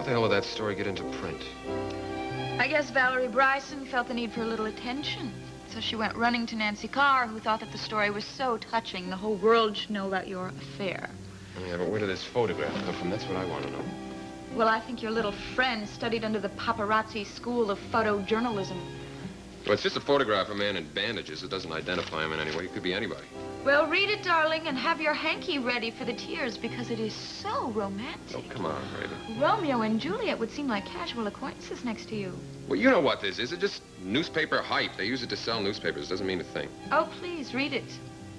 the hell did that story get into print? I guess Valerie Bryson felt the need for a little attention. So she went running to Nancy Carr, who thought that the story was so touching, the whole world should know about your affair. Yeah, but where did this photograph come from? That's what I want to know. Well, I think your little friend studied under the paparazzi school of photojournalism. Well, it's just a photograph of a man in bandages. It doesn't identify him in any way. It could be anybody. Well, read it, darling, and have your hanky ready for the tears, because it is so romantic. Oh, come on, Raven. Romeo and Juliet would seem like casual acquaintances next to you. Well, you know what this is. It's just newspaper hype. They use it to sell newspapers. It doesn't mean a thing. Oh, please, read it.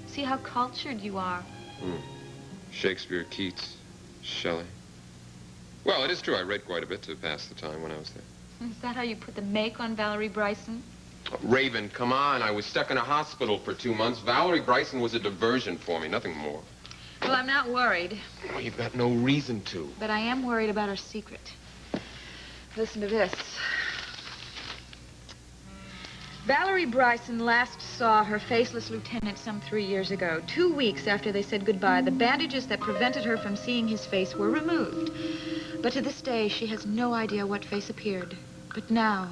See how cultured you are. Shakespeare, Keats, Shelley. Well, it is true. I read quite a bit to pass the time when I was there. Is that how you put the make on Valerie Bryson? Raven, come on. I was stuck in a hospital for 2 months. Valerie Bryson was a diversion for me, nothing more. Well, I'm not worried. Oh, you've got no reason to. But I am worried about her secret. Listen to this. Valerie Bryson last saw her faceless lieutenant some 3 years ago. 2 weeks after they said goodbye, the bandages that prevented her from seeing his face were removed. But to this day, she has no idea what face appeared. But now,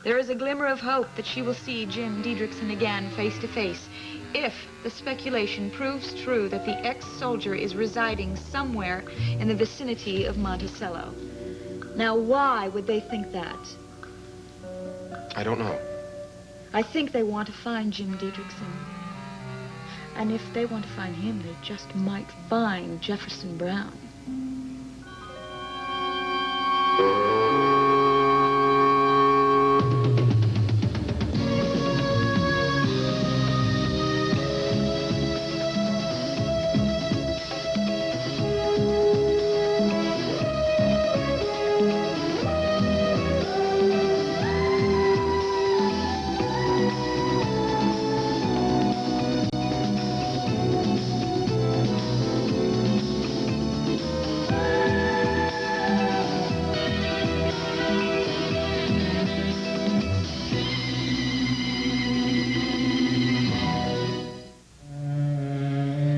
there is a glimmer of hope that she will see Jim Diedrichson again face to face, if the speculation proves true that the ex-soldier is residing somewhere in the vicinity of Monticello. Now, why would they think that? I don't know. I think they want to find Jim Diedrichson. And if they want to find him, they just might find Jefferson Brown.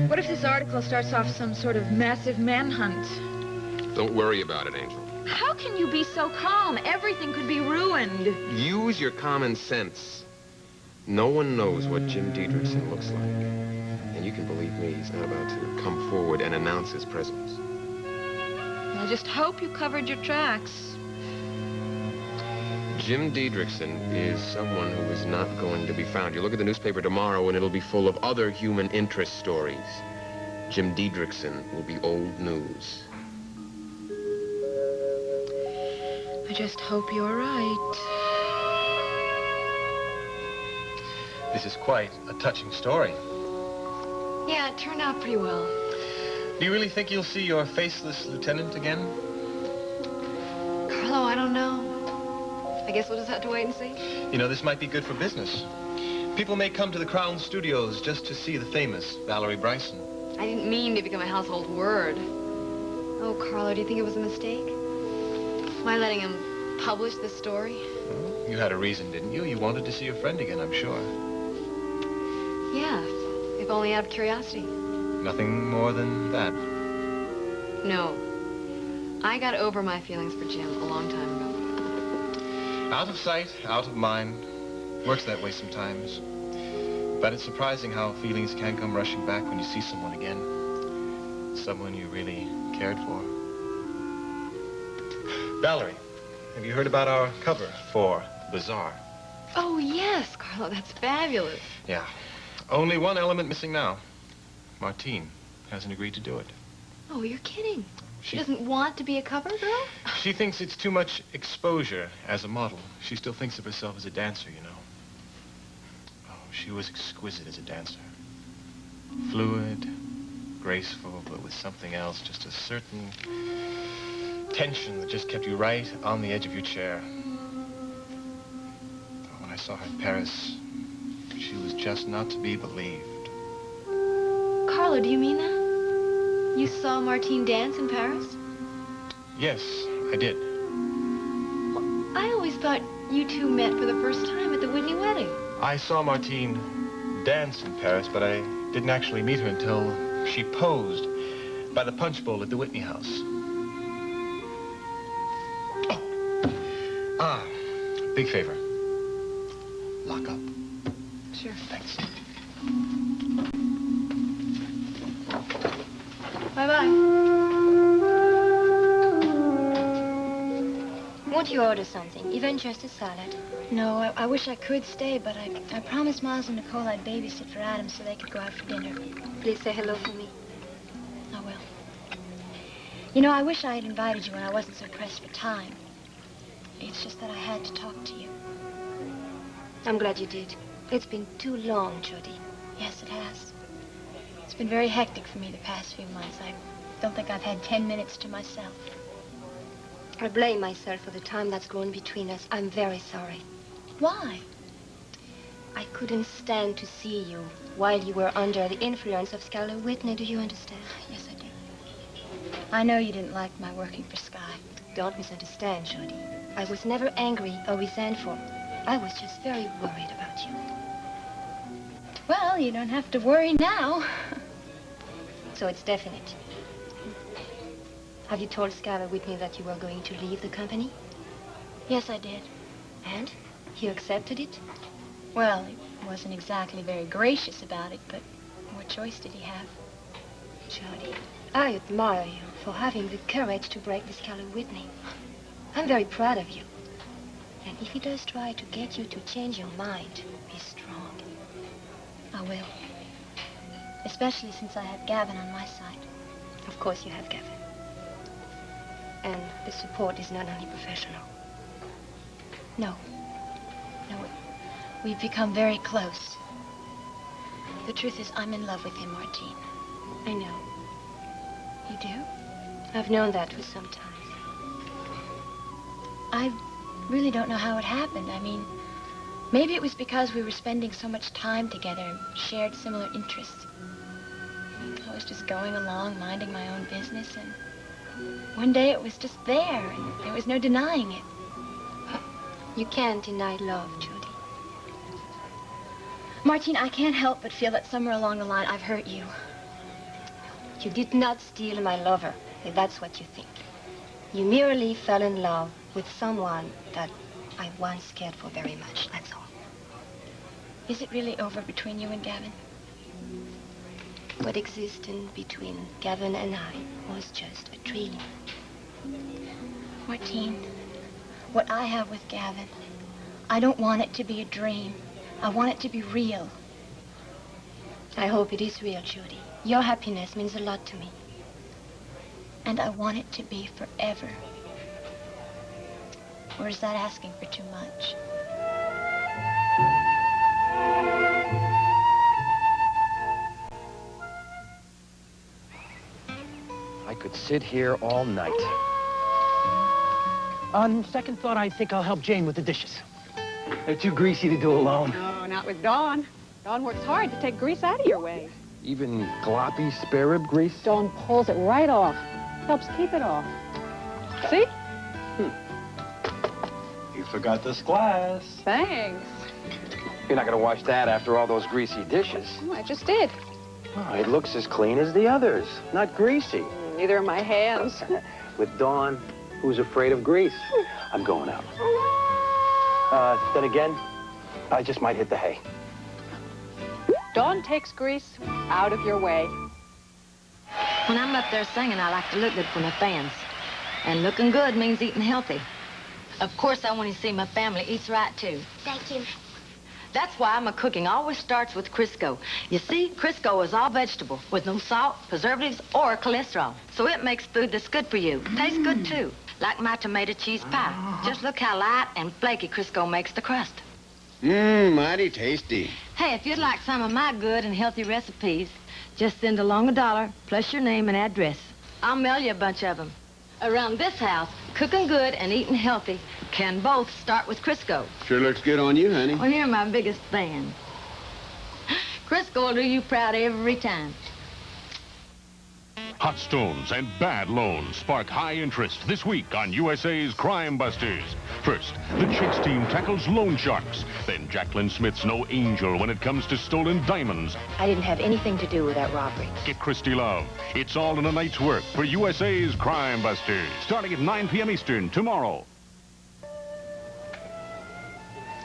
What if this article starts off some sort of massive manhunt? Don't worry about it, Angel. How can you be so calm? Everything could be ruined. Use your common sense. No one knows what Jim Diedrichson looks like. And you can believe me, he's not about to come forward and announce his presence. I just hope you covered your tracks. Jim Diedrichson is someone who is not going to be found. You look at the newspaper tomorrow and it'll be full of other human interest stories. Jim Diedrichson will be old news. I just hope you're right. This is quite a touching story. Yeah, it turned out pretty well. Do you really think you'll see your faceless lieutenant again? Carlo, I don't know. I guess we'll just have to wait and see. You know, this might be good for business. People may come to the Crown Studios just to see the famous Valerie Bryson. I didn't mean to become a household word. Oh, Carlo, do you think it was a mistake? My letting him publish this story? Well, you had a reason, didn't you? You wanted to see your friend again, I'm sure. Yeah, if only out of curiosity. Nothing more than that. No. I got over my feelings for Jim a long time ago. Out of sight, out of mind. Works that way sometimes. But it's surprising how feelings can come rushing back when you see someone again. Someone you really cared for. Valerie, have you heard about our cover for Bazaar? Oh, yes, Carlo, that's fabulous. Yeah. Only one element missing now. Martine hasn't agreed to do it. Oh, you're kidding. She doesn't want to be a cover girl? She thinks it's too much exposure as a model. She still thinks of herself as a dancer, you know. Oh, she was exquisite as a dancer. Fluid, graceful, but with something else, just a certain tension that just kept you right on the edge of your chair. When I saw her in Paris, she was just not to be believed. Carlo, do you mean that? You saw Martine dance in Paris? Yes, I did. Well, I always thought you two met for the first time at the Whitney wedding. I saw Martine dance in Paris, but I didn't actually meet her until she posed by the punch bowl at the Whitney house. Ah, big favor. Lock up. Sure. Thanks. Bye-bye. Won't you order something? Even just a salad? No, I wish I could stay, but I promised Miles and Nicole I'd babysit for Adam so they could go out for dinner. Please say hello for me. I will. You know, I wish I had invited you when I wasn't so pressed for time. It's just that I had to talk to you. I'm glad you did. It's been too long, Judy. Yes, it has. It's been very hectic for me the past few months. I don't think I've had 10 minutes to myself. I blame myself for the time that's grown between us. I'm very sorry. Why? I couldn't stand to see you while you were under the influence of Skylar Whitney. Do you understand? Yes, I do. I know you didn't like my working for Sky. Don't misunderstand, Judy. I was never angry or resentful. I was just very worried about you. Well, you don't have to worry now. So it's definite. Have you told Skylar Whitney that you were going to leave the company? Yes, I did. And? He accepted it? Well, he wasn't exactly very gracious about it, but what choice did he have? Judy, I admire you for having the courage to break with Skylar Whitney. I'm very proud of you. And if he does try to get you to change your mind, be strong. I will. Especially since I have Gavin on my side. Of course you have Gavin. And the support is not only professional. No. No, we've become very close. The truth is, I'm in love with him, Martine. I know. You do? I've known that for some time. I really don't know how it happened. I mean, maybe it was because we were spending so much time together and shared similar interests. I was just going along, minding my own business, and one day it was just there, and there was no denying it. You can't deny love, Judy. Martine, I can't help but feel that somewhere along the line I've hurt you. You did not steal my lover, if that's what you think. You merely fell in love with someone that I once cared for very much, that's all. Is it really over between you and Gavin? What existed between Gavin and I was just a dream. Martine, what I have with Gavin, I don't want it to be a dream. I want it to be real. I hope it is real, Judy. Your happiness means a lot to me. And I want it to be forever. Or is that asking for too much? I could sit here all night. On second thought, I think I'll help Jane with the dishes. They're too greasy to do alone. No, not with Dawn. Dawn works hard to take grease out of your way. Even gloppy spare rib grease? Dawn pulls it right off. Helps keep it off. See? You forgot this glass. Thanks. You're not gonna wash that after all those greasy dishes. Oh, I just did. Oh, it looks as clean as the others. Not greasy. Neither are my hands. With Dawn, who's afraid of grease. I'm going out. Then again, I just might hit the hay. Dawn takes grease out of your way. When I'm up there singing, I like to look good for my fans. And looking good means eating healthy. Of course, I want to see my family eats right, too. Thank you. That's why my cooking always starts with Crisco. You see, Crisco is all vegetable, with no salt, preservatives, or cholesterol. So it makes food that's good for you. Tastes good, too. Like my tomato cheese pie. Just look how light and flaky Crisco makes the crust. Mighty tasty. Hey, if you'd like some of my good and healthy recipes, just send along $1 plus your name and address. I'll mail you a bunch of them. Around this house, cooking good and eating healthy can both start with Crisco. Sure looks good on you, honey. Well, you're my biggest fan. Crisco will do you proud every time. Hot stones and bad loans spark high interest this week on USA's Crime Busters. First, the chase team tackles loan sharks. Then Jacqueline Smith's no angel when it comes to stolen diamonds. I didn't have anything to do with that robbery. Get Christy Love. It's all in a night's work for USA's Crime Busters, starting at 9 p.m. Eastern tomorrow.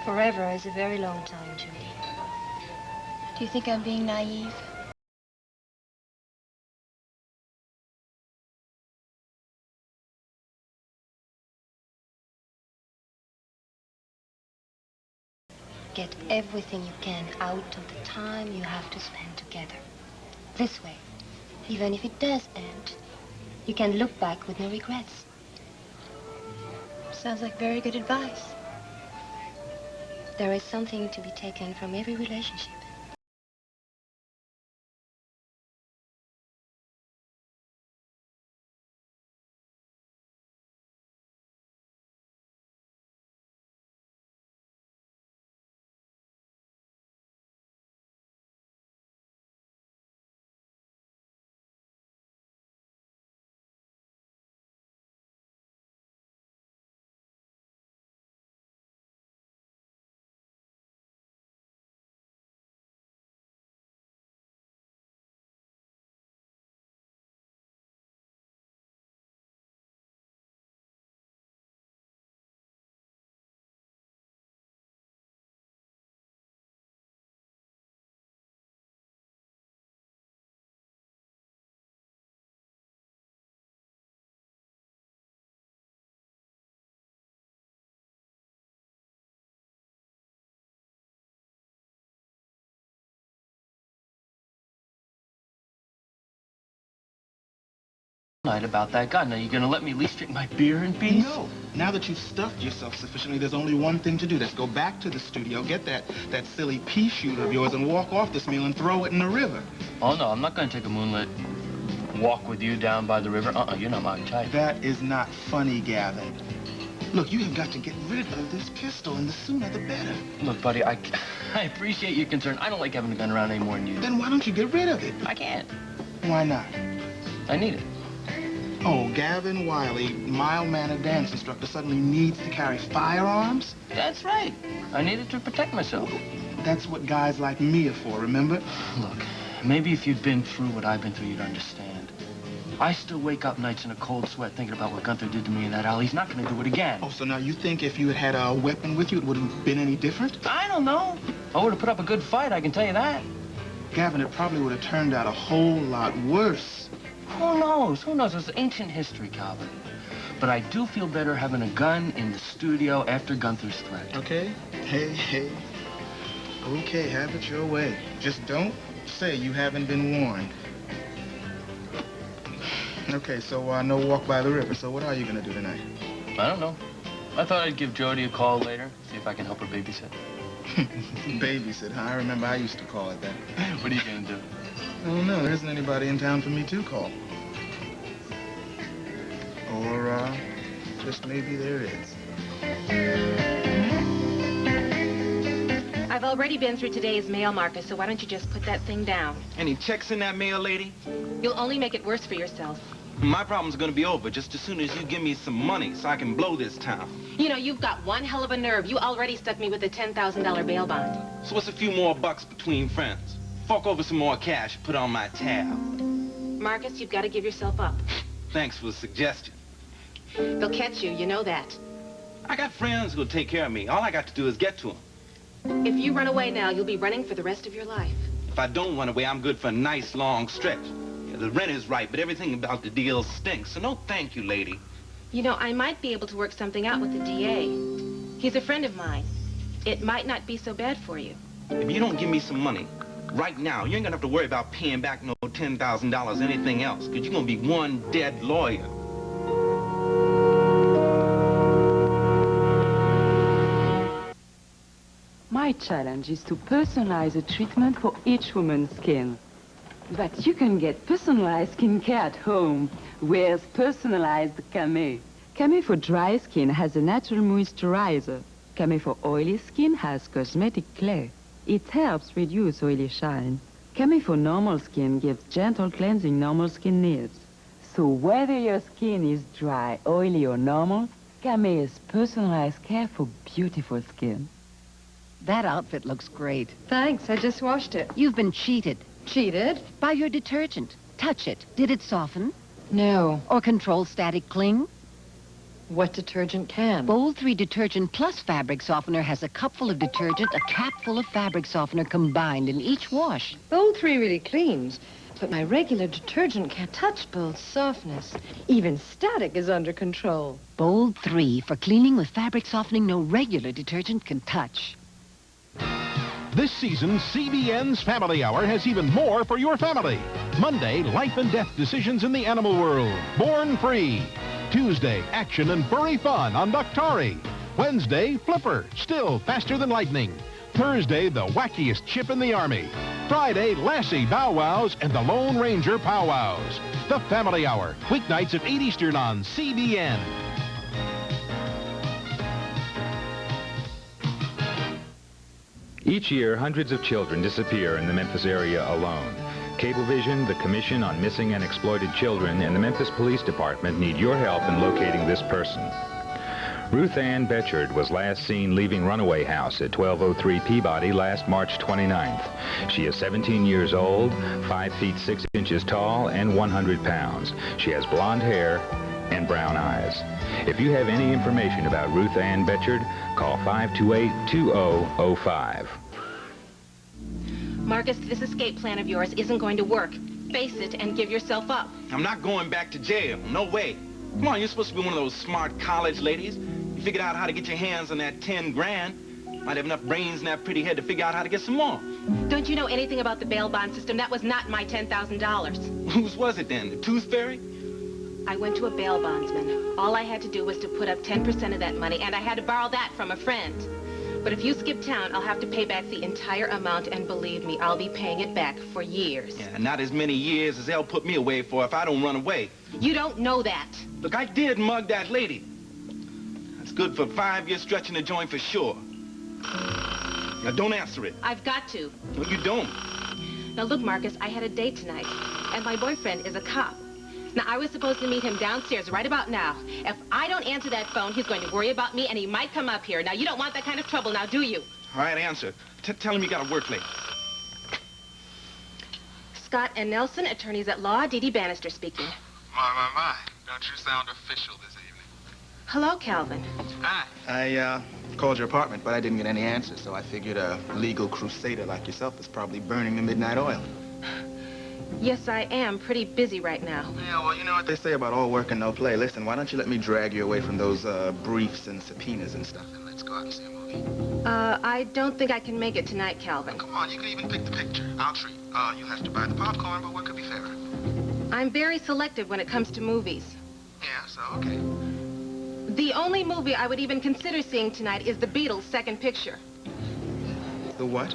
Forever is a very long time, Judy. Do you think I'm being naive? Get everything you can out of the time you have to spend together. This way, even if it does end, you can look back with no regrets. Sounds like very good advice. There is something to be taken from every relationship. Night about that gun. Now, you gonna let me at least drink my beer in peace? No. Now that you've stuffed yourself sufficiently, there's only one thing to do. That's go back to the studio, get that silly pea shooter of yours, and walk off this meal and throw it in the river. Oh, no, I'm not gonna take a moonlit walk with you down by the river. You're not my type. That is not funny, Gavin. Look, you have got to get rid of this pistol, and the sooner the better. Look, buddy, I appreciate your concern. I don't like having a gun around any more than you. Then why don't you get rid of it? I can't. Why not? I need it. Oh, Gavin Wiley, mild-mannered dance instructor, suddenly needs to carry firearms? That's right. I need it to protect myself. That's what guys like me are for, remember? Look, maybe if you'd been through what I've been through, you'd understand. I still wake up nights in a cold sweat thinking about what Gunther did to me in that alley. He's not going to do it again. Oh, so now you think if you had a weapon with you, it would have been any different? I don't know. I would have put up a good fight, I can tell you that. Gavin, it probably would have turned out a whole lot worse. Who knows? Who knows? It's ancient history, Calvin. But I do feel better having a gun in the studio after Gunther's threat. Okay? Hey. Okay, have it your way. Just don't say you haven't been warned. Okay, so no walk by the river. So what are you gonna do tonight? I don't know. I thought I'd give Jody a call later, see if I can help her babysit. Babysit, huh? I remember I used to call it that. What are you gonna do? Oh, no, there isn't anybody in town for me to call. Or, just maybe there is. I've already been through today's mail, Marcus, so why don't you just put that thing down? Any checks in that mail, lady? You'll only make it worse for yourself. My problem's gonna be over just as soon as you give me some money so I can blow this town. You know, you've got one hell of a nerve. You already stuck me with a $10,000 bail bond. So what's a few more bucks between friends? Fork over some more cash, put on my tab. Marcus, you've got to give yourself up. Thanks for the suggestion. They'll catch you, you know that. I got friends who'll take care of me. All I got to do is get to them. If you run away now, you'll be running for the rest of your life. If I don't run away, I'm good for a nice long stretch. Yeah, the rent is right, but everything about the deal stinks. So no thank you, lady. You know, I might be able to work something out with the DA. He's a friend of mine. It might not be so bad for you. If you don't give me some money, right now, you ain't gonna have to worry about paying back no $10,000 anything else, because you're gonna be one dead lawyer. My challenge is to personalize a treatment for each woman's skin. But you can get personalized skincare at home with personalized Camay. Camay for dry skin has a natural moisturizer. Camay for oily skin has cosmetic clay. It helps reduce oily shine. Camay for normal skin gives gentle cleansing normal skin needs. So whether your skin is dry, oily, or normal, Camay is personalized care for beautiful skin. That outfit looks great. Thanks, I just washed it. You've been cheated. Cheated? By your detergent. Touch it. Did it soften? No. Or control static cling? What detergent can? Bold 3 Detergent Plus Fabric Softener has a cupful of detergent, a capful of fabric softener combined in each wash. Bold 3 really cleans, but my regular detergent can't touch Bold softness. Even static is under control. Bold 3 for cleaning with fabric softening no regular detergent can touch. This season, CBN's Family Hour has even more for your family. Monday, life and death decisions in the animal world. Born Free. Tuesday, action and furry fun on Daktari. Wednesday, Flipper, still faster than lightning. Thursday, the wackiest chip in the Army. Friday, Lassie Bow Wows and the Lone Ranger Pow Wows. The Family Hour, weeknights at 8 Eastern on CBN. Each year, hundreds of children disappear in the Memphis area alone. Cablevision, the Commission on Missing and Exploited Children, and the Memphis Police Department need your help in locating this person. Ruth Ann Betchard was last seen leaving Runaway House at 1203 Peabody last March 29th. She is 17 years old, 5 feet 6 inches tall, and 100 pounds. She has blonde hair and brown eyes. If you have any information about Ruth Ann Betchard, call 528-2005. Marcus, this escape plan of yours isn't going to work. Face it and give yourself up. I'm not going back to jail. No way. Come on, you're supposed to be one of those smart college ladies. You figured out how to get your hands on that 10 grand. Might have enough brains in that pretty head to figure out how to get some more. Don't you know anything about the bail bond system? That was not my $10,000. Whose was it then? The Tooth Fairy? I went to a bail bondsman. All I had to do was to put up 10% of that money, and I had to borrow that from a friend. But if you skip town, I'll have to pay back the entire amount, and believe me, I'll be paying it back for years. Yeah, not as many years as they'll put me away for if I don't run away. You don't know that. Look, I did mug that lady. That's good for 5 years stretching the joint for sure. Now, don't answer it. I've got to. No, you don't. Now, look, Marcus, I had a date tonight, and my boyfriend is a cop. Now, I was supposed to meet him downstairs right about now. If I don't answer that phone, he's going to worry about me, and he might come up here. Now, you don't want that kind of trouble now, do you? All right, answer. Tell him you got to work late. Scott and Nelson, attorneys at law, Dee Dee Bannister speaking. My. Don't you sound official this evening? Hello, Calvin. Hi. I called your apartment, but I didn't get any answers, so I figured a legal crusader like yourself is probably burning the midnight oil. Yes, I am pretty busy right now. Yeah, well, you know what they say about all work and no play. Listen, why don't you let me drag you away from those briefs and subpoenas and stuff, and let's go out and see a movie. I don't think I can make it tonight, Calvin. Come on, you can even pick the picture. I'll treat. You'll have to buy the popcorn, but what could be fairer? I'm very selective when it comes to movies. Yeah, so, okay. The only movie I would even consider seeing tonight is The Beatles' second picture. The what?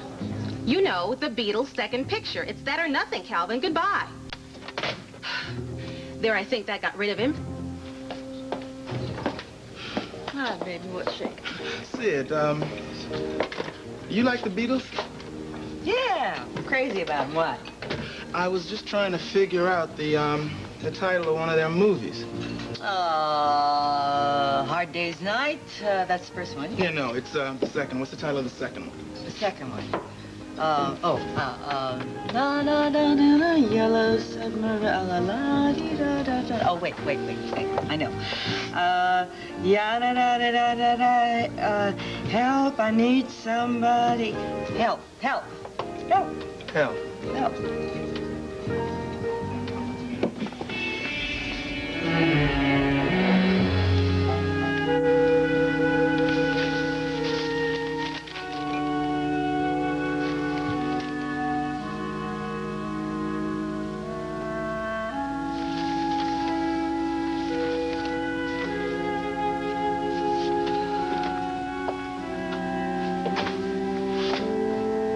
You know, The Beatles' second picture. It's that or nothing, Calvin. Goodbye. There, I think that got rid of him. Hi, baby, what's shaking? Sid, you like the Beatles? Yeah, I'm crazy about them. What? I was just trying to figure out the title of one of their movies. Hard Day's Night. That's the first one. Yeah, no, it's the second. What's the title of the second one? The second one. Na na na na na yellow submarine la la dee da da da. Oh wait. I know. Ya da da da da da. Help! I need somebody. Help! Hell.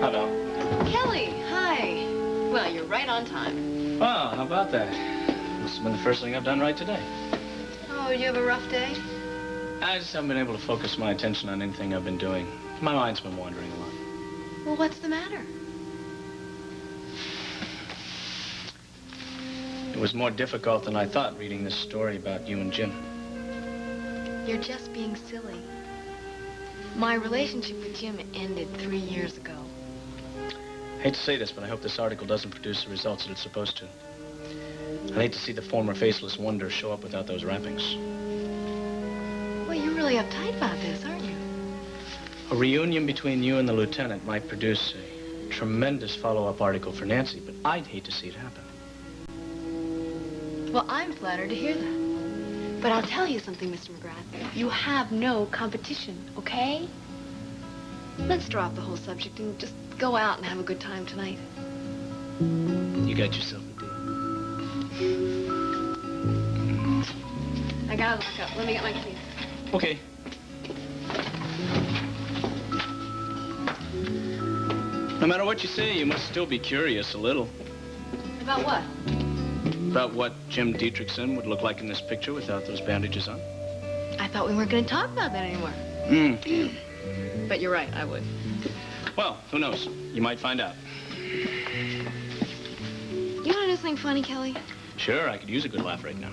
Hello. Kelly, hi. Well, you're right on time. Wow, how about that? Must have been the first thing I've done right today. Oh, you have a rough day? I just haven't been able to focus my attention on anything I've been doing. My mind's been wandering a lot. Well, what's the matter? It was more difficult than I thought reading this story about you and Jim. You're just being silly. My relationship with Jim ended 3 years ago. I hate to say this, but I hope this article doesn't produce the results that it's supposed to. I hate to see the former faceless wonder show up without those wrappings. Well, you're really uptight about this, aren't you? A reunion between you and the lieutenant might produce a tremendous follow-up article for Nancy, but I'd hate to see it happen. Well, I'm flattered to hear that. But I'll tell you something, Mr. McGrath. You have no competition, okay? Let's drop the whole subject and just go out and have a good time tonight. You got yourself a deal. I gotta lock up. Let me get my keys. Okay. No matter what you say, you must still be curious a little. About what? About what Jim Dietrichson would look like in this picture without those bandages on. I thought we weren't going to talk about that anymore. But you're right, I would. Well, who knows? You might find out. You want to do something funny, Kelly? Sure, I could use a good laugh right now.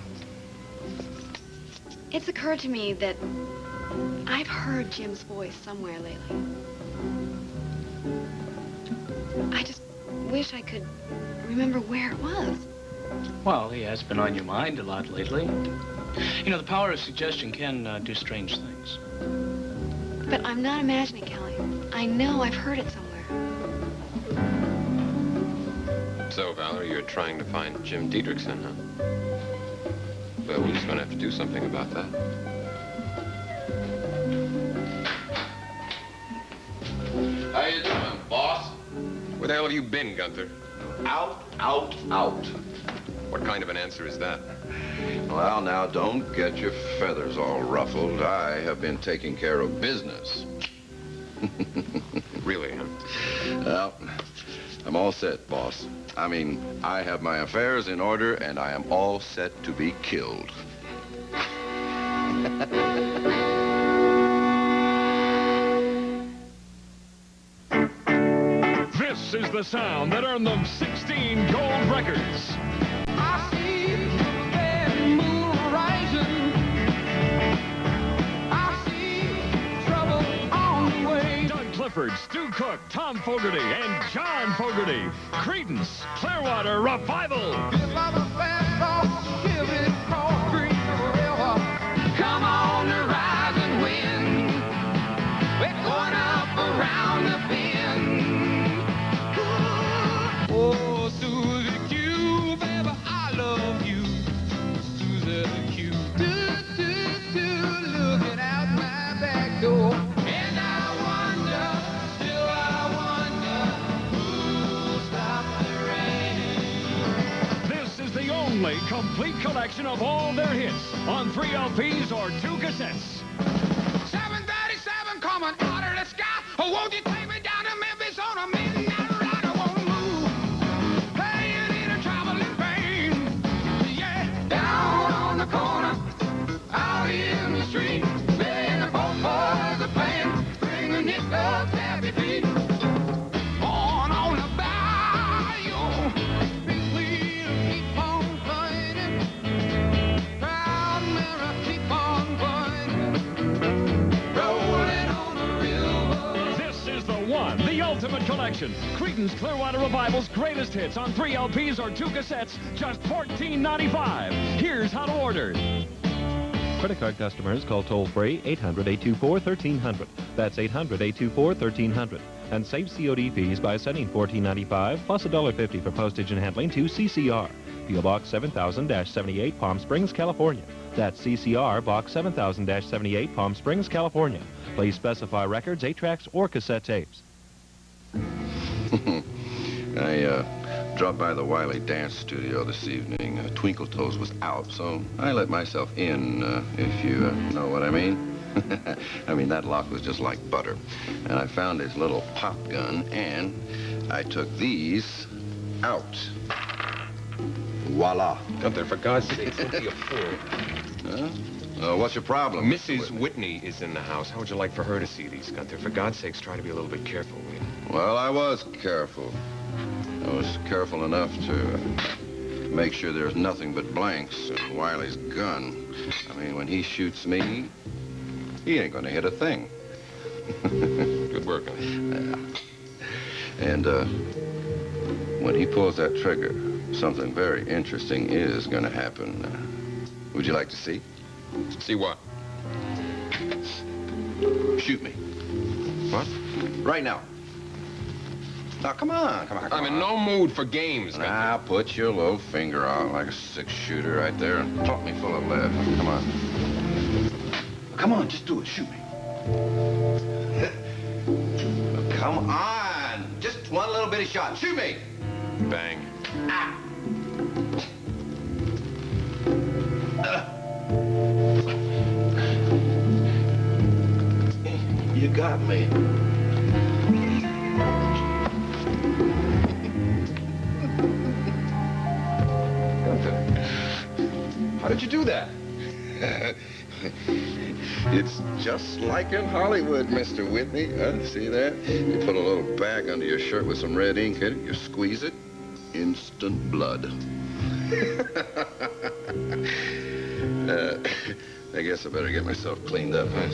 It's occurred to me that I've heard Jim's voice somewhere lately. I just wish I could remember where it was. Well, he has been on your mind a lot lately. You know, the power of suggestion can do strange things. But I'm not imagining, Kelly. I know I've heard it somewhere. So, Valerie, you're trying to find Jim Dietrichson, huh? Well, we're just gonna have to do something about that. How you doing, boss? Where the hell have you been, Gunther? Out, out, out. What kind of an answer is that? Well, now, don't get your feathers all ruffled. I have been taking care of business. Really, huh? Well, I'm all set, boss. I mean, I have my affairs in order, and I am all set to be killed. This is the sound that earned them 16 gold records. I see the moon rising. I see trouble on the way. Doug Clifford, Stu Cook, Tom Fogerty, and John Fogerty. Creedence Clearwater Revival. If I'm a fast off, give it cross green forever. Come on the rising wind. We're going up around the bend. Oh, Susie Q, baby, I love you. Susie Q, looking out my back door. And I wonder, still I wonder, who'll stop the rain? This is the only complete collection of all their hits on 3 LPs or 2 cassettes. 737 coming out of the sky. Oh, won't you take me down to Memphis on a midnight ride? I won't move. Hey, you need a traveling pain. Yeah, down on the corner, out in the street, playing the both boys are playing, bringing it up happy feet. On the bayou, big wheel keep on burning, proud mirror keep on burning, rolling on the river. This is the one, the ultimate collection. Creedence Clearwater Revival's greatest hits on 3 LPs or 2 cassettes, just $14.95. Here's how to order. Credit card customers call toll-free 800-824-1300. That's 800-824-1300. And save COD fees by sending $14.95 plus $1.50 for postage and handling to CCR. P.O. Box 7000-78, Palm Springs, California. That's CCR, Box 7000-78, Palm Springs, California. Please specify records, 8-tracks, or cassette tapes. I dropped by the Wiley Dance Studio this evening. Twinkle Toes was out, so I let myself in, if you know what I mean. I mean, that lock was just like butter. And I found his little pop gun, and I took these out. Voila. Gunther, for God's sake, don't be a fool. Huh? What's your problem? Mrs. Whitney is in the house. How would you like for her to see these, Gunther? For God's sakes, try to be a little bit careful, will you? Well, I was careful. I was careful enough to make sure there's nothing but blanks in Wiley's gun. I mean, when he shoots me, he ain't gonna hit a thing. Good work, huh? Yeah. And, when he pulls that trigger, something very interesting is gonna happen. Would you like to see? See what? Shoot me. What? Right now. Now, come on. I'm in no mood for games, Gunther. Now, put your little finger out like a six-shooter right there and pump me full of lead. Come on. Come on, just do it. Shoot me. Come on. Just one little bitty shot. Shoot me. Bang. Ah. You got me. How did you do that? It's just like in Hollywood, Mr. Whitney. See that? You put a little bag under your shirt with some red ink in it, you squeeze it, instant blood. I guess I better get myself cleaned up, huh,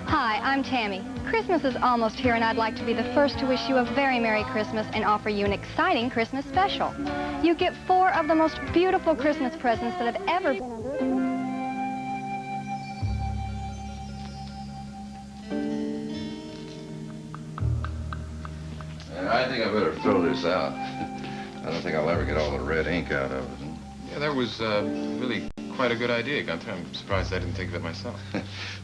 Hi, I'm Tammy. Christmas is almost here, and I'd like to be the first to wish you a very Merry Christmas and offer you an exciting Christmas special. You get 4 of the most beautiful Christmas presents that have ever been under... I think I better throw this out. I don't think I'll ever get all the red ink out of it. Yeah, that was really quite a good idea, Gunther. I'm surprised I didn't think of it myself.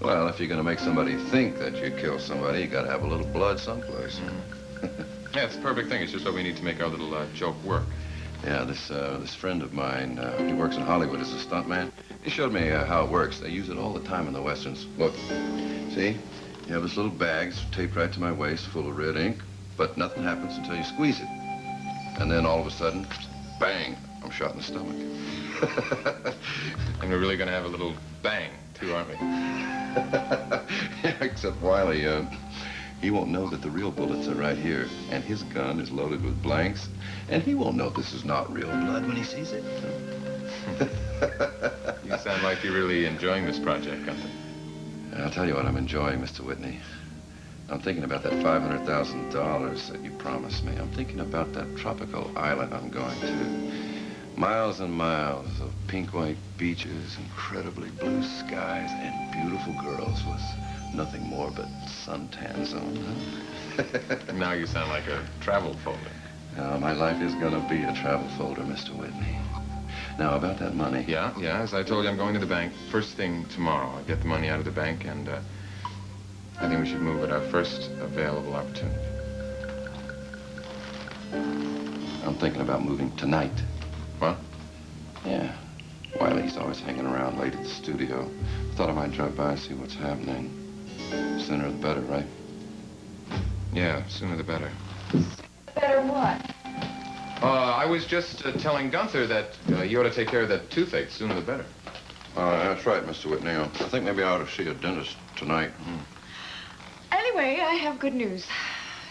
Well, if you're going to make somebody think that you killed somebody, you got to have a little blood someplace. Yeah, it's the perfect thing. It's just what we need to make our little joke work. Yeah, this friend of mine, he works in Hollywood as a stuntman. He showed me how it works. They use it all the time in the westerns. Look, see? You have this little bag taped right to my waist full of red ink, but nothing happens until you squeeze it. And then all of a sudden, bang, I'm shot in the stomach. And we're really going to have a little bang, too, aren't we? Yeah, except Wiley, he won't know that the real bullets are right here, and his gun is loaded with blanks, and he won't know this is not real blood when he sees it. You sound like you're really enjoying this project, Gunther. I'll tell you what I'm enjoying, Mr. Whitney. I'm thinking about that $500,000 that you promised me. I'm thinking about that tropical island I'm going to. Miles and miles of pink-white beaches, incredibly blue skies, and beautiful girls with nothing more but suntans on. Huh? Now you sound like a travel folder. My life is going to be a travel folder, Mr. Whitney. Now, about that money. Yeah, as I told you, I'm going to the bank first thing tomorrow. I'll get the money out of the bank, and I think we should move at our first available opportunity. I'm thinking about moving tonight. What? Yeah. Wiley's always hanging around late at the studio. Thought I might drop by and see what's happening. Sooner the better, right? Yeah, sooner the better. Better what? I was just telling Gunther that you ought to take care of that toothache. Sooner the better. That's right, Mr. Whitney. I think maybe I ought to see a dentist tonight. Anyway, I have good news.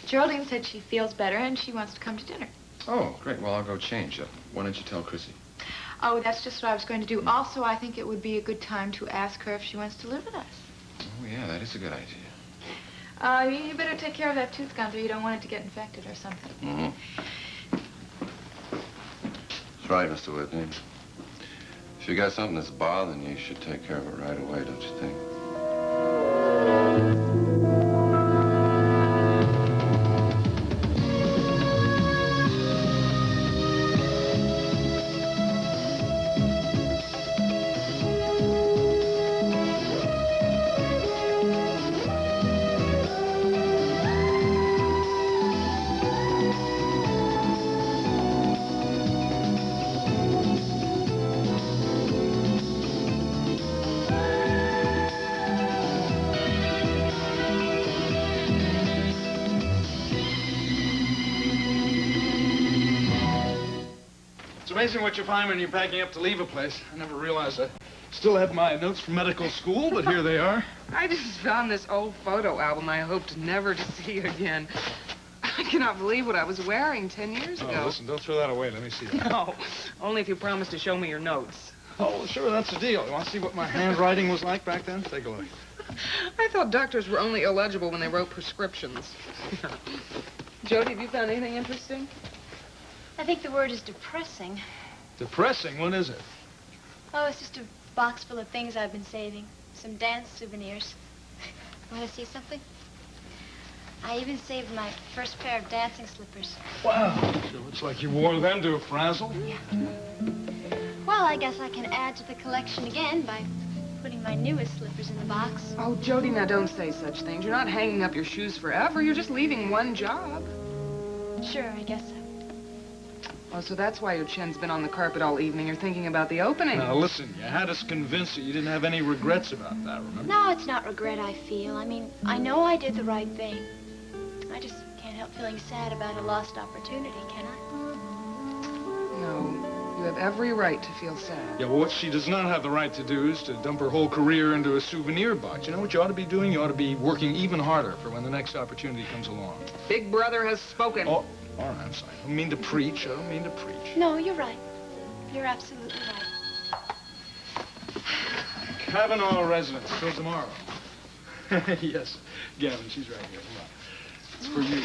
Geraldine said she feels better and she wants to come to dinner. Oh, great. Well, I'll go change. Why don't you tell Chrissy? Oh, that's just what I was going to do. Also, I think it would be a good time to ask her if she wants to live with us. Oh, yeah, that is a good idea. You better take care of that tooth, Gunther. You don't want it to get infected or something. Mm-hmm. That's right, Mr. Whitney. If you got something that's bothering you, you should take care of it right away, don't you think? It's amazing what you find when you're packing up to leave a place. I never realized I still had my notes from medical school, but here they are. I just found this old photo album I hoped never to see again. I cannot believe what I was wearing 10 years ago. Oh, listen, don't throw that away. Let me see it. No, only if you promise to show me your notes. Oh, sure, that's the deal. You want to see what my handwriting was like back then? Take a look. I thought doctors were only illegible when they wrote prescriptions. Jody, have you found anything interesting? I think the word is depressing. Depressing? What is it? Oh, it's just a box full of things I've been saving. Some dance souvenirs. Want to see something? I even saved my first pair of dancing slippers. Wow. Sure looks like you wore them to a frazzle. Yeah. Well, I guess I can add to the collection again by putting my newest slippers in the box. Oh, Jody, now don't say such things. You're not hanging up your shoes forever. You're just leaving one job. Sure, I guess so. Oh, so that's why your chin's been on the carpet all evening. You're thinking about the opening. Now, listen, you had us convinced that you didn't have any regrets about that, remember? No, it's not regret I feel. I mean, I know I did the right thing. I just can't help feeling sad about a lost opportunity, can I? No, you have every right to feel sad. Yeah, well, what she does not have the right to do is to dump her whole career into a souvenir box. You know what you ought to be doing? You ought to be working even harder for when the next opportunity comes along. Big brother has spoken. Oh, all right, I'm sorry. I don't mean to preach. I don't mean to preach. No, you're right. You're absolutely right. Kavanaugh residence till tomorrow. Yes, Gavin, she's right here. Come on. It's for you.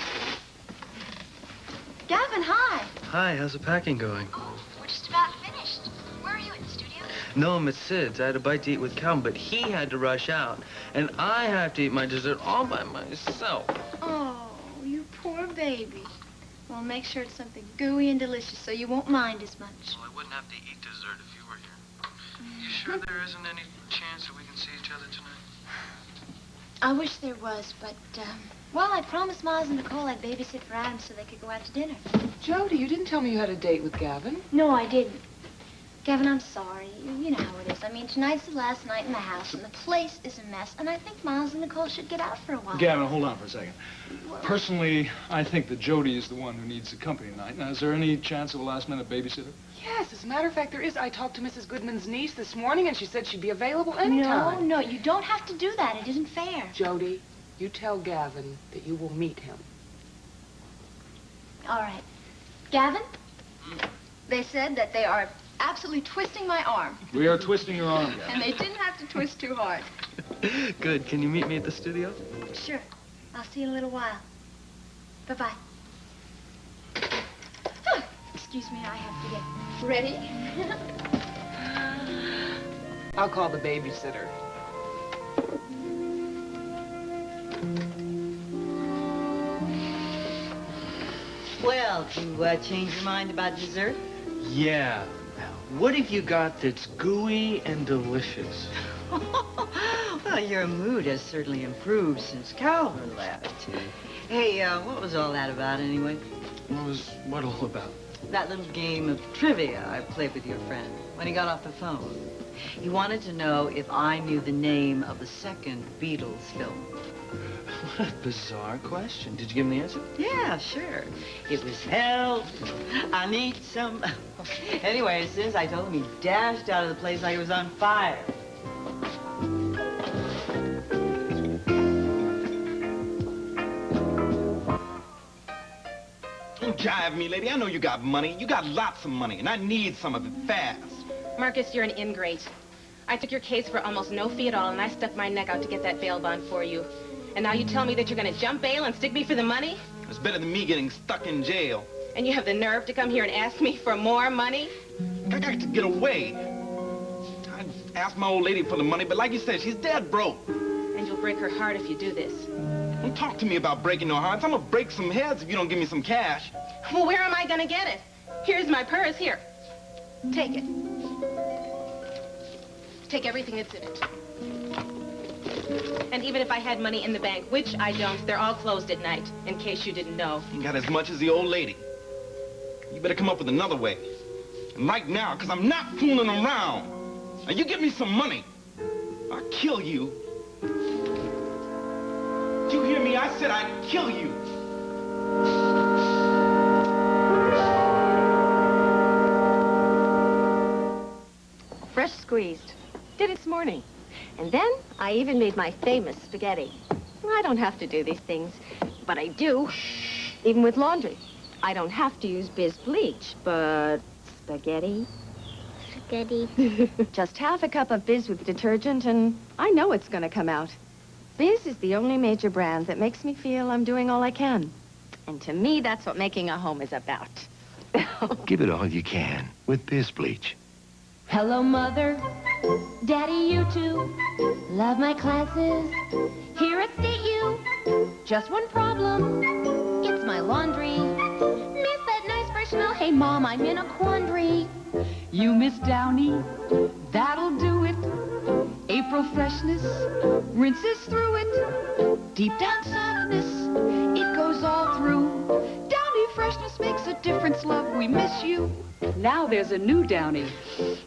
Gavin, hi. Hi, how's the packing going? Oh, we're just about finished. Where are you, in the studio? No, I'm at Sid's. I had a bite to eat with Calvin, but he had to rush out. And I have to eat my dessert all by myself. Oh, you poor baby. Well, make sure it's something gooey and delicious so you won't mind as much. Well, I wouldn't have to eat dessert if you were here. You sure there isn't any chance that we can see each other tonight? I wish there was, but, well, I promised Miles and Nicole I'd babysit for Adam so they could go out to dinner. Jody, you didn't tell me you had a date with Gavin. No, I didn't. Gavin, I'm sorry. You know how it is. I mean, tonight's the last night in the house, and the place is a mess, and I think Miles and Nicole should get out for a while. Gavin, hold on for a second. Personally, I think that Jody is the one who needs the company tonight. Now, is there any chance of a last-minute babysitter? Yes, as a matter of fact, there is. I talked to Mrs. Goodman's niece this morning, and she said she'd be available anytime. No, you don't have to do that. It isn't fair. Jody, you tell Gavin that you will meet him. All right. Gavin, they said that they are absolutely twisting my arm. We are twisting your arm, Gavin. And they didn't have to twist too hard. Good. Can you meet me at the studio? Sure. I'll see you in a little while. Bye-bye. Oh, excuse me, I have to get ready. I'll call the babysitter. Well, to change your mind about dessert? Yeah. Now, what have you got that's gooey and delicious? Well, your mood has certainly improved since Calvin left. Hey, what was all that about anyway? What all about? That little game of trivia I played with your friend when he got off the phone. He wanted to know if I knew the name of the second Beatles film. What a bizarre question. Did you give him the answer? Yeah, sure. It was Help, I Need Some... Anyway, as soon as I told him, he dashed out of the place like it was on fire. Don't jive me, lady. I know you got money. You got lots of money, and I need some of it fast. Marcus, you're an ingrate. I took your case for almost no fee at all, and I stuck my neck out to get that bail bond for you. And now you tell me that you're gonna jump bail and stick me for the money? It's better than me getting stuck in jail. And you have the nerve to come here and ask me for more money? I got to get away. I asked my old lady for the money, but like you said, she's dead broke. And you'll break her heart if you do this. Don't talk to me about breaking no hearts. I'm gonna break some heads if you don't give me some cash. Well, where am I gonna get it? Here's my purse. Here. Take it. Take everything that's in it. And even if I had money in the bank, which I don't, they're all closed at night, in case you didn't know. You got as much as the old lady. You better come up with another way. And right now, because I'm not fooling around. Now, you give me some money, I'll kill you. Did you hear me? I said I'd kill you. Fresh squeezed. Did it this morning. And then I even made my famous spaghetti. I don't have to do these things, but I do. Even with laundry. I don't have to use Biz bleach, but spaghetti? Spaghetti. Just half a cup of Biz with detergent, and I know it's going to come out. Biz is the only major brand that makes me feel I'm doing all I can. And to me, that's what making a home is about. Give it all you can with Biz bleach. Hello, Mother. Daddy, you too. Love my classes here at State U. Just one problem. It's my laundry. Miss that nice fresh smell. Hey, Mom, I'm in a quandary. You miss Downy? That'll do it. April freshness rinses through it. Deep down softness, it goes all through. Downy freshness makes a difference, love. We miss you. Now there's a new Downy.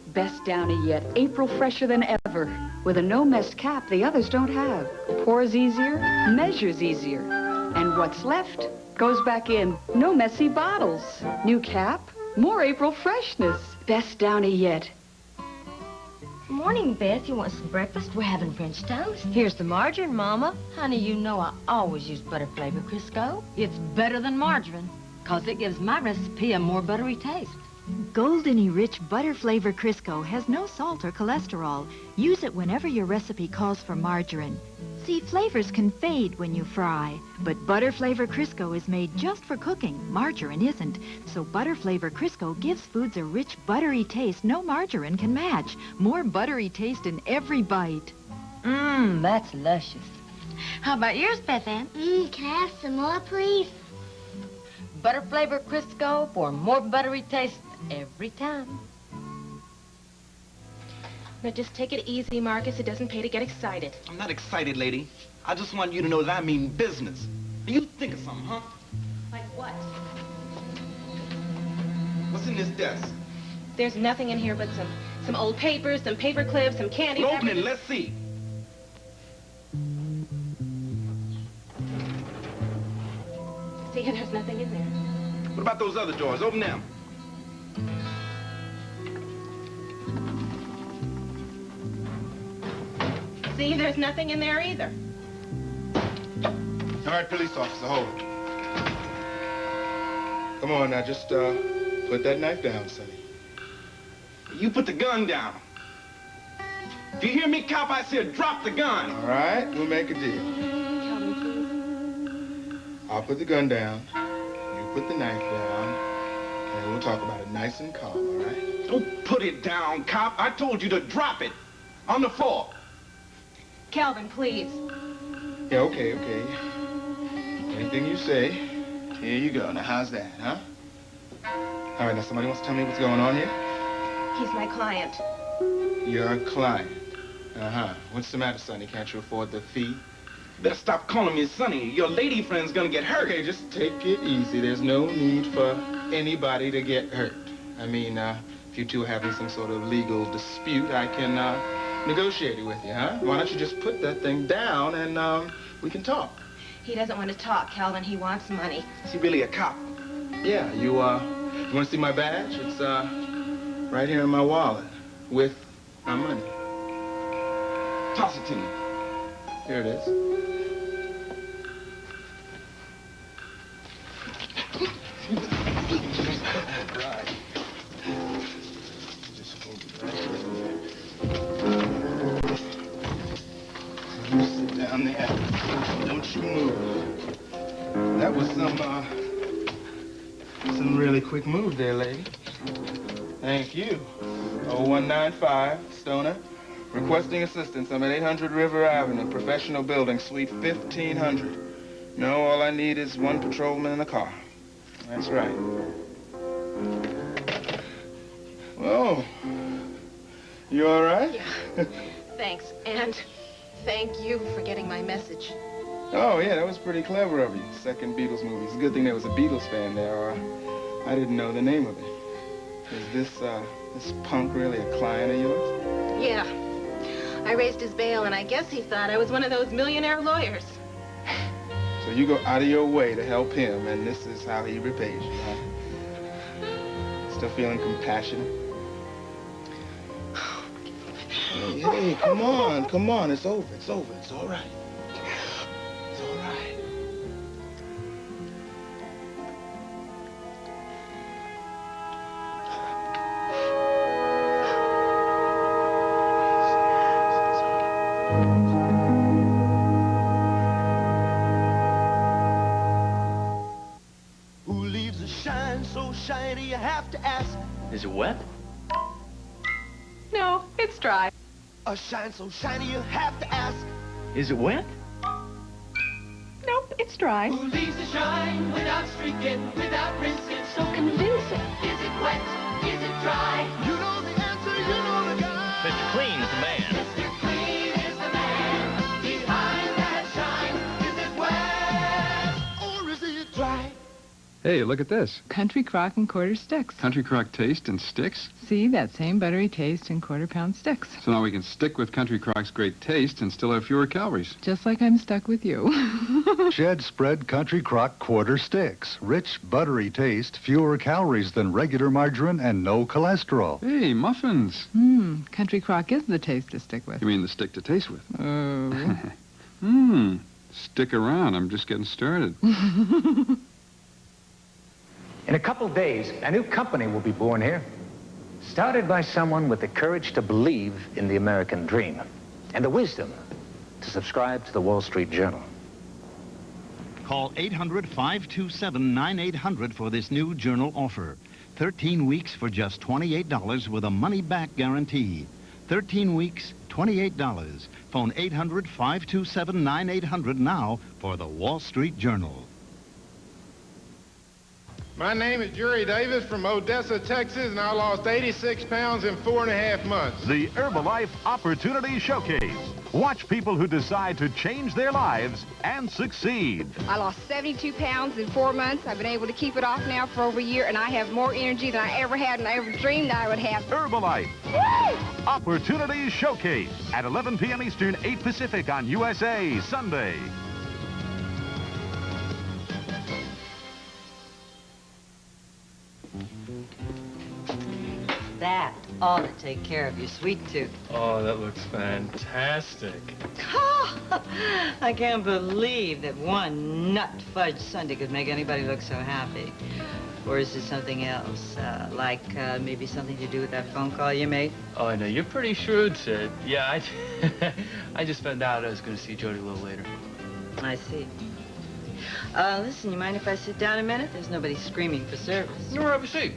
Best Downy yet. April fresher than ever. With a no-mess cap the others don't have. Pours easier, measures easier. And what's left goes back in. No messy bottles. New cap, more April freshness. Best Downy yet. Morning, Beth. You want some breakfast? We're having French toast. Here's the margarine, Mama. Honey, you know I always use butter flavor Crisco. It's better than margarine, 'cause it gives my recipe a more buttery taste. Goldeny Rich Butter Flavor Crisco has no salt or cholesterol. Use it whenever your recipe calls for margarine. See, flavors can fade when you fry, but Butter Flavor Crisco is made just for cooking. Margarine isn't. So Butter Flavor Crisco gives foods a rich, buttery taste no margarine can match. More buttery taste in every bite. Mmm, that's luscious. How about yours, Beth Ann? Can I have some more, please? Butter Flavor Crisco for more buttery taste every time. Now, just take it easy, Marcus. It doesn't pay to get excited. I'm not excited, lady. I just want you to know that I mean business. You think of something, huh? Like what? What's in this desk? There's nothing in here but some old papers, some paper clips, some candy. Well, open it, let's see. See, there's nothing in there. What about those other drawers? Open them. See, there's nothing in there either. All right, police officer, hold it. Come on now, just put that knife down, Sonny. You put the gun down. Do you hear me, cop? I said drop the gun. All right, we'll make a deal. I'll put the gun down. You put the knife down. And we'll talk about it nice and calm, all right? Don't put it down, cop. I told you to drop it. On the floor. Calvin, please. Yeah, okay. Anything you say, here you go. Now, how's that, huh? All right, now, somebody wants to tell me what's going on here? He's my client. You're a client. Uh-huh. What's the matter, Sonny? Can't you afford the fee? Better stop calling me Sonny. Your lady friend's gonna get hurt. Okay, just take it easy. There's no need for anybody to get hurt. I mean, if you two are having some sort of legal dispute, I can negotiate it with you, huh? Why don't you just put that thing down and we can talk? He doesn't want to talk, Calvin. He wants money. Is he really a cop? Yeah, you want to see my badge? It's right here in my wallet with my money. Toss it to me. Here it is. down there. Don't you move. That was some really quick move there, lady. Thank you. 0195, Stoner. Requesting assistance. I'm at 800 River Avenue, professional building, suite 1500. No, all I need is one patrolman in a car. That's right. Whoa. You all right? Yeah. Thanks. And thank you for getting my message. Oh, yeah, that was pretty clever of you. Second Beatles movie. It's a good thing there was a Beatles fan there, or I didn't know the name of it. Is this punk really a client of yours? Yeah. I raised his bail, and I guess he thought I was one of those millionaire lawyers. So you go out of your way to help him, and this is how he repays you, huh? Still feeling compassionate? Hey, come on. It's over. It's all right. It's all right. Who leaves a shine so shiny you have to ask? Is it wet? No, it's dry. A shine so shiny you have to ask. Is it wet? Nope, it's dry. Who leaves a shine without streaking, without rinsing? So convincing. Is it wet? Is it dry? You know the answer, you know the guy. Mr. Clean is the man. Mr. Clean is the man. Behind that shine, is it wet or is it dry? Hey, look at this. Country Crock and quarter sticks. Country Crock taste and sticks. See, that same buttery taste in quarter-pound sticks. So now we can stick with Country Crock's great taste and still have fewer calories. Just like I'm stuck with you. Shed spread Country Crock quarter sticks. Rich, buttery taste, fewer calories than regular margarine, and no cholesterol. Hey, muffins. Country Crock is the taste to stick with. You mean the stick to taste with? Oh. Stick around. I'm just getting started. In a couple days, a new company will be born here, started by someone with the courage to believe in the American dream and the wisdom to subscribe to the Wall Street Journal. Call 800-527-9800 for this new Journal offer. 13 weeks for just $28 with a money-back guarantee. 13 weeks, $28. Phone 800-527-9800 now for the Wall Street Journal. My name is Jerry Davis from Odessa, Texas, and I lost 86 pounds in 4.5 months. The Herbalife Opportunity Showcase. Watch people who decide to change their lives and succeed. I lost 72 pounds in 4 months. I've been able to keep it off now for over a year, and I have more energy than I ever had and I ever dreamed I would have. Herbalife. Woo! Opportunity Showcase at 11 p.m. Eastern, 8 Pacific on USA Sunday. That ought to take care of your sweet tooth. Oh, that looks fantastic. I can't believe that one nut fudge sundae could make anybody look so happy. Or is it something else? Maybe something to do with that phone call you made? Oh, no, you're pretty shrewd, Sid. Yeah, I just found out I was going to see Jody a little later. I see. Listen, you mind if I sit down a minute? There's nobody screaming for service. No, have a seat.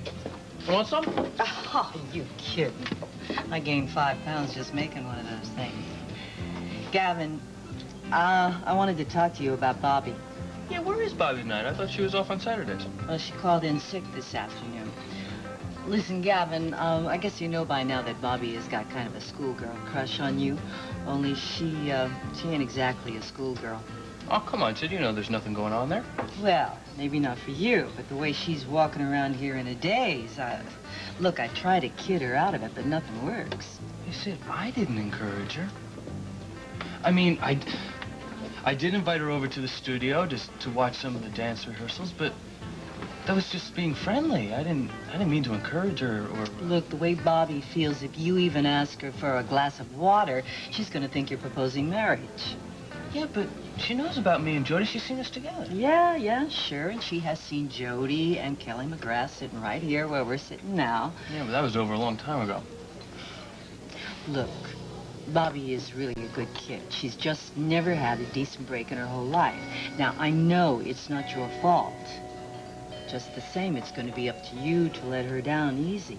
You want some? Oh, you kidding. I gained 5 pounds just making one of those things. Gavin, I wanted to talk to you about Bobby. Yeah, where is Bobby tonight? I thought she was off on Saturdays. Well, she called in sick this afternoon. Listen, Gavin, I guess you know by now that Bobby has got kind of a schoolgirl crush on you. Only she ain't exactly a schoolgirl. Oh, come on, Sid. You know there's nothing going on there. Well, maybe not for you, but the way she's walking around here in a daze, look, I try to kid her out of it, but nothing works. Hey, Sid, I didn't encourage her. I mean, I did invite her over to the studio just to watch some of the dance rehearsals, but that was just being friendly. I didn't mean to encourage her or... Look, the way Bobby feels, if you even ask her for a glass of water, she's gonna think you're proposing marriage. Yeah, but she knows about me and Jody. She's seen us together. Yeah, sure. And she has seen Jody and Kelly McGrath sitting right here where we're sitting now. Yeah, but that was over a long time ago. Look, Bobby is really a good kid. She's just never had a decent break in her whole life. Now, I know it's not your fault. Just the same, it's going to be up to you to let her down easy.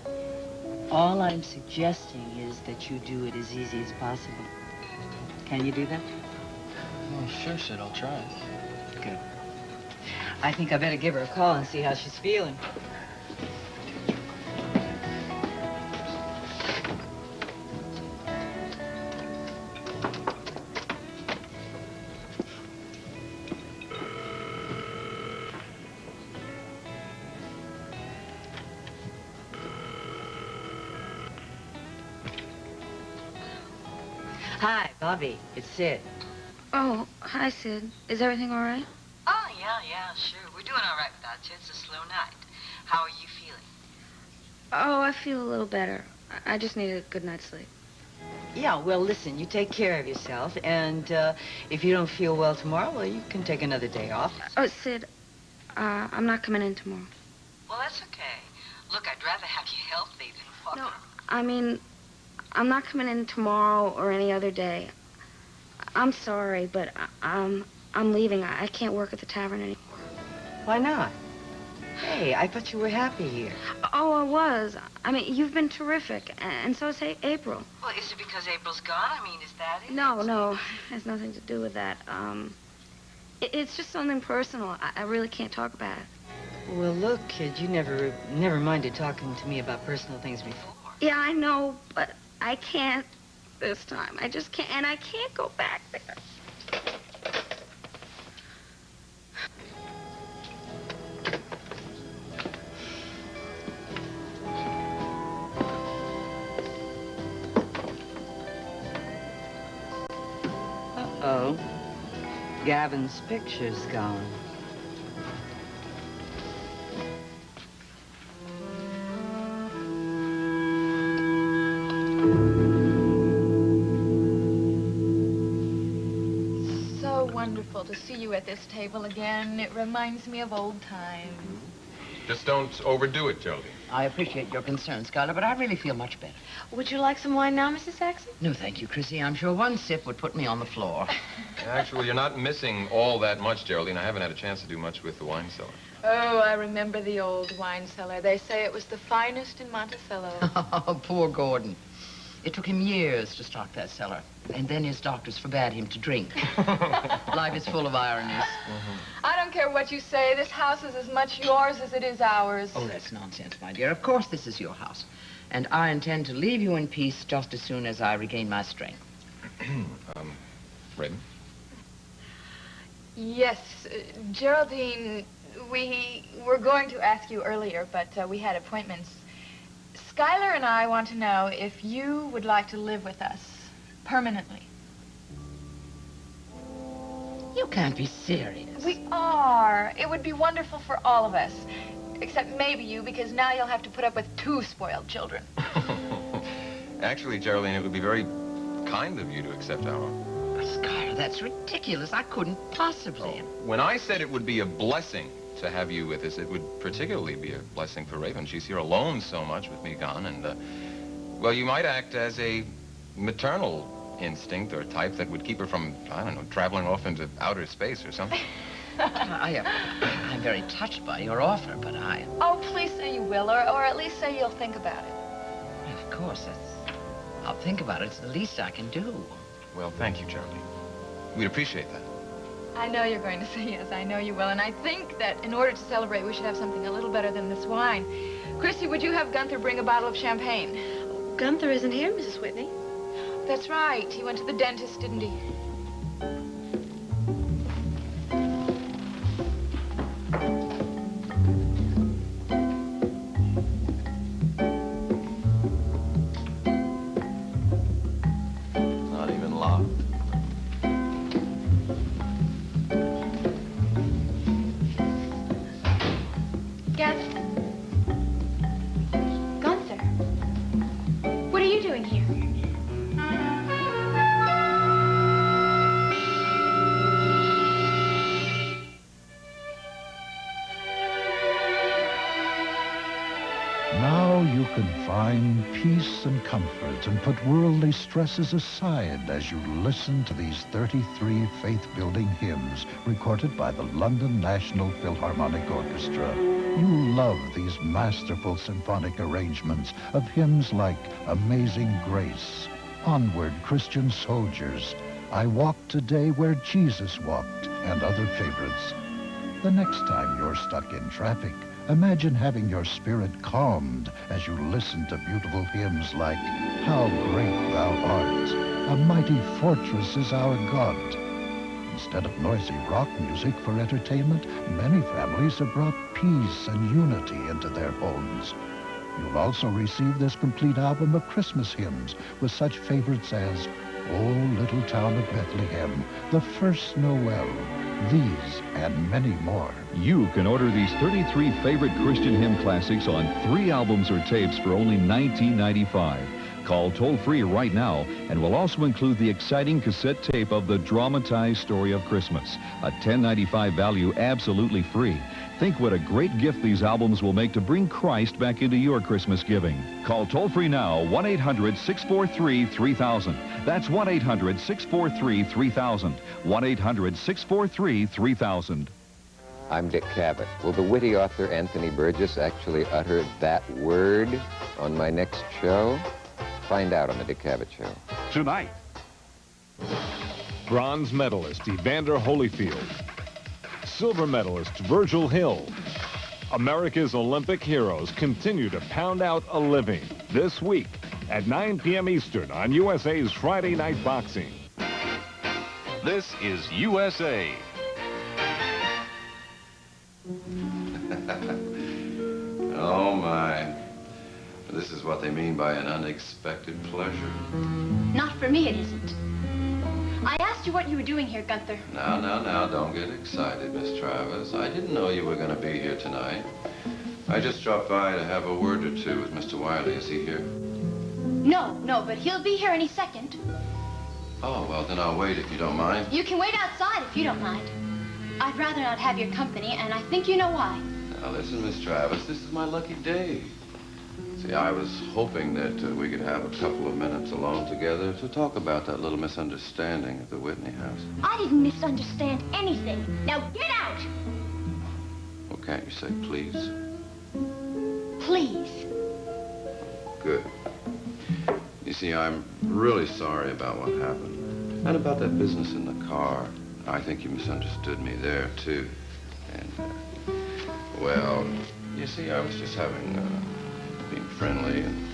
All I'm suggesting is that you do it as easy as possible. Can you do that? Oh, sure, Sid. I'll try. Good. I think I better give her a call and see how she's feeling. Hi, Bobby. It's Sid. Oh, hi, Sid. Is everything all right? Oh, yeah, sure. We're doing all right without you. It's a slow night. How are you feeling? Oh, I feel a little better. I just need a good night's sleep. Yeah, well, listen, you take care of yourself, and if you don't feel well tomorrow, well, you can take another day off. Oh, Sid, I'm not coming in tomorrow. Well, that's okay. Look, I'd rather have you healthy than fucking around. I mean, I'm not coming in tomorrow or any other day. I'm sorry, but I'm leaving. I can't work at the tavern anymore. Why not? Hey, I thought you were happy here. Oh, I was. I mean, you've been terrific, and so is April. Well, is it because April's gone? I mean, is that it? No, it has nothing to do with that. It's just something personal. I really can't talk about it. Well, look, kid, you never minded talking to me about personal things before. Yeah, I know, but I can't this time. I just can't, and I can't go back there. Uh-oh. Gavin's picture's gone. So wonderful to see you at this table again. It reminds me of old times. Just don't overdo it, Jody. I appreciate your concern, Skylar, but I really feel much better. Would you like some wine now, Mrs. Saxon? No, thank you, Chrissy. I'm sure one sip would put me on the floor. Actually, you're not missing all that much, Geraldine. I haven't had a chance to do much with the wine cellar. Oh, I remember the old wine cellar. They say it was the finest in Monticello. Oh, poor Gordon. It took him years to stock that cellar, and then his doctors forbade him to drink. Life is full of ironies. I don't care what you say. This house is as much yours as it is ours. Oh, that's nonsense, my dear. Of course this is your house. And I intend to leave you in peace just as soon as I regain my strength. Raven? Yes, Geraldine, we were going to ask you earlier, but we had appointments. Skylar and I want to know if you would like to live with us permanently. You can't be serious. We are. It would be wonderful for all of us. Except maybe you, because now you'll have to put up with 2 spoiled children. Actually, Geraldine, it would be very kind of you to accept our offer. Skylar, that's ridiculous. I couldn't possibly. When I said it would be a blessing to have you with us, it would particularly be a blessing for Raven. She's here alone so much with me gone, and, well, you might act as a maternal instinct or type that would keep her from, I don't know, traveling off into outer space or something. I'm very touched by your offer, but I... Oh, please say you will, or at least say you'll think about it. Of course, I'll think about it. It's the least I can do. Well, thank you, Geraldine. We'd appreciate that. I know you're going to say yes. I know you will. And I think that in order to celebrate, we should have something a little better than this wine. Chrissy, would you have Gunther bring a bottle of champagne? Gunther isn't here, Mrs. Whitney. That's right. He went to the dentist, didn't he? Not even locked. Gunther, what are you doing here? find peace and comfort and put worldly stresses aside as you listen to these 33 faith-building hymns recorded by the London National Philharmonic Orchestra. You love these masterful symphonic arrangements of hymns like Amazing Grace, Onward, Christian Soldiers, I Walk Today Where Jesus Walked, and other favorites. The next time you're stuck in traffic, imagine having your spirit calmed as you listen to beautiful hymns like How Great Thou Art, A Mighty Fortress is Our God. Instead of noisy rock music for entertainment, many families have brought peace and unity into their homes. You'll also receive this complete album of Christmas hymns with such favorites as Oh, Little Town of Bethlehem, The First Noel, these and many more. You can order these 33 favorite Christian hymn classics on 3 albums or tapes for only $19.95. Call toll-free right now, and we'll also include the exciting cassette tape of The Dramatized Story of Christmas, a $10.95 value absolutely free. Think what a great gift these albums will make to bring Christ back into your Christmas giving. Call toll-free now, 1-800-643-3000. That's 1-800-643-3000. 1-800-643-3000. I'm Dick Cavett. Will the witty author Anthony Burgess actually utter that word on my next show? Find out on the Dick Cavett Show. Tonight, bronze medalist Evander Holyfield, silver medalist Virgil Hill. America's Olympic heroes continue to pound out a living this week at 9 p.m. Eastern on USA's Friday Night Boxing. This is USA. Oh, my. This is what they mean by an unexpected pleasure. Not for me, it isn't. I asked you what you were doing here, Gunther. Now, don't get excited, Miss Travis. I didn't know you were going to be here tonight. I just dropped by to have a word or two with Mr. Wiley. Is he here? No, but he'll be here any second. Oh, well, then I'll wait if you don't mind. You can wait outside if you don't mind. I'd rather not have your company, and I think you know why. Now, listen, Miss Travis, this is my lucky day. See, I was hoping that we could have a couple of minutes alone together to talk about that little misunderstanding at the Whitney house. I didn't misunderstand anything. Now get out! Well, can't you say please? Please. Good. You see, I'm really sorry about what happened. And about that business in the car. I think you misunderstood me there, too. And, well, you see, I was just being friendly, and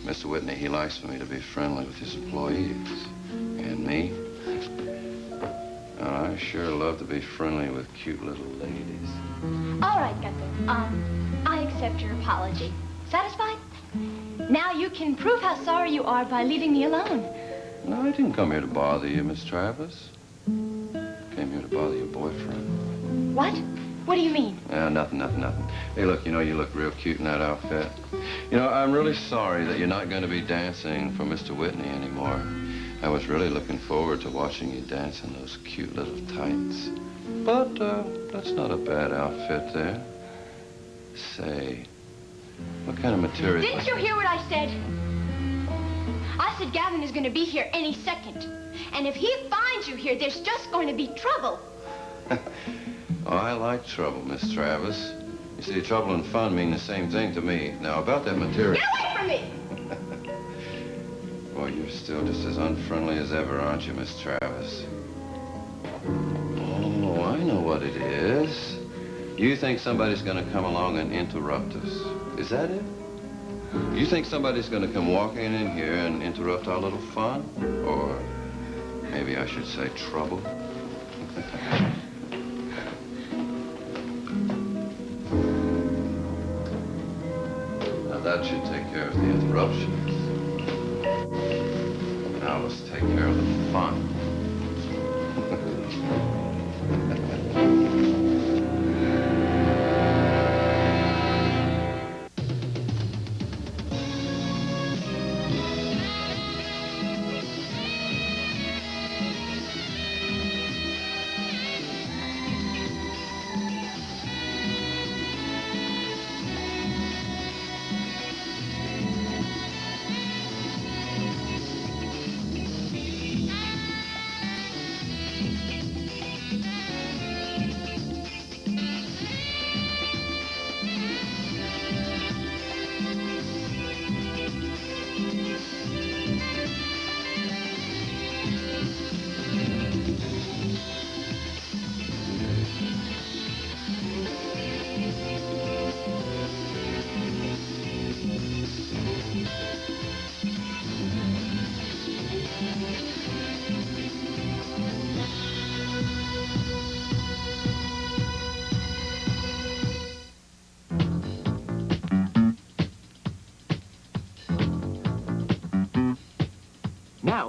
Mr. Whitney, he likes for me to be friendly with his employees. And me? I sure love to be friendly with cute little ladies. All right, Gunther. I accept your apology. Satisfied? Now you can prove how sorry you are by leaving me alone. No, I didn't come here to bother you, Miss Travis. Came here to bother your boyfriend. What? What do you mean? Nothing. Hey, look, you know, you look real cute in that outfit. You know, I'm really sorry that you're not going to be dancing for Mr. Whitney anymore. I was really looking forward to watching you dance in those cute little tights. But, that's not a bad outfit there. Say, what kind of material? Didn't you hear what I said? I said Gavin is going to be here any second. And if he finds you here, there's just going to be trouble. Oh, I like trouble, Miss Travis. You see, trouble and fun mean the same thing to me. Now, about that material... Get away from me! Boy, you're still just as unfriendly as ever, aren't you, Miss Travis? Oh, I know what it is. You think somebody's going to come along and interrupt us. Is that it? You think somebody's going to come walking in here and interrupt our little fun? Or maybe I should say trouble? Now that should take care of the interruptions. Now let's take care of the fun.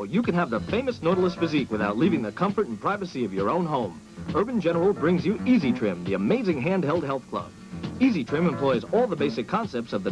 Now, you can have the famous Nautilus physique without leaving the comfort and privacy of your own home. Urban General brings you Easy Trim, the amazing handheld health club. Easy Trim employs all the basic concepts of the